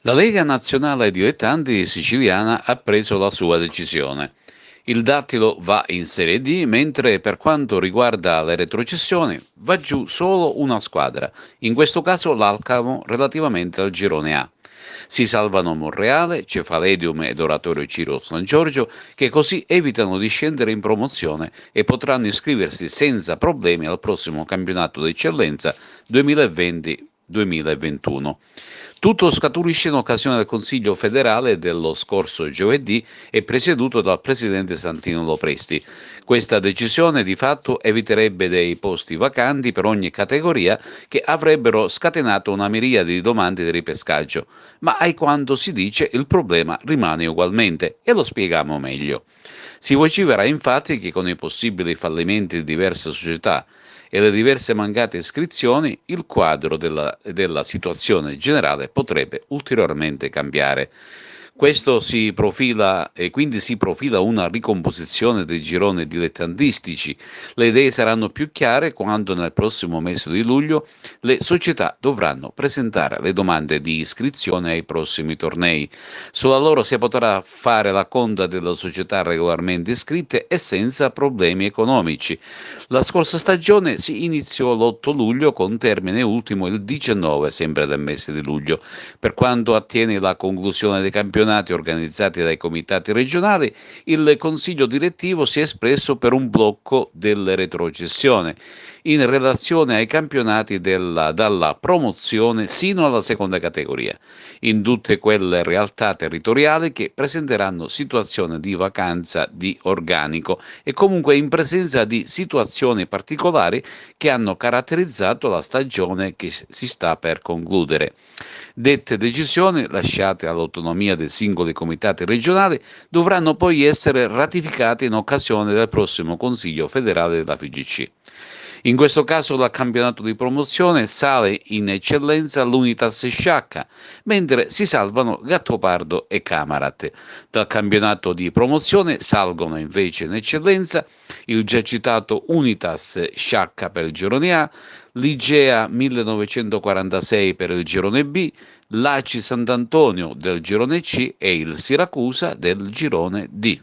La Lega Nazionale Dilettanti Siciliana ha preso la sua decisione. Il Dattilo va in Serie D, mentre per quanto riguarda le retrocessioni va giù solo una squadra, in questo caso l'Alcamo relativamente al girone A. Si salvano Monreale, Cefaledium ed Oratorio Ciro San Giorgio, che così evitano di scendere in promozione e potranno iscriversi senza problemi al prossimo campionato d'eccellenza 2020-2021. Tutto scaturisce in occasione del Consiglio federale dello scorso giovedì e presieduto dal presidente Santino Lopresti. Questa decisione di fatto eviterebbe dei posti vacanti per ogni categoria che avrebbero scatenato una miriade di domande di ripescaggio, ma ai quanto si dice il problema rimane ugualmente e lo spieghiamo meglio. Si vocifera infatti che con i possibili fallimenti di diverse società e le diverse mancate iscrizioni, il quadro della situazione generale potrebbe ulteriormente cambiare. Questo si profila e quindi si profila una ricomposizione dei gironi dilettantistici. Le idee saranno più chiare quando nel prossimo mese di luglio le società dovranno presentare le domande di iscrizione ai prossimi tornei. Sulla loro si potrà fare la conta delle società regolarmente iscritte e senza problemi economici. La scorsa stagione si iniziò l'8 luglio con termine ultimo il 19 sempre del mese di luglio. Per quanto attiene la conclusione dei campionati organizzati dai comitati regionali, il consiglio direttivo si è espresso per un blocco delle retrocessioni in relazione ai campionati dalla promozione sino alla seconda categoria, in tutte quelle realtà territoriali che presenteranno situazione di vacanza di organico e comunque in presenza di situazioni particolari che hanno caratterizzato la stagione che si sta per concludere. Dette decisioni, lasciate all'autonomia dei singoli comitati regionali, dovranno poi essere ratificate in occasione del prossimo Consiglio federale della FIGC. In questo caso dal campionato di promozione sale in eccellenza l'Unitas Sciacca, mentre si salvano Gattopardo e Camarat. Dal campionato di promozione salgono invece in eccellenza il già citato Unitas Sciacca per il girone A, l'Igea 1946 per il girone B, l'Aci Sant'Antonio del girone C e il Siracusa del girone D.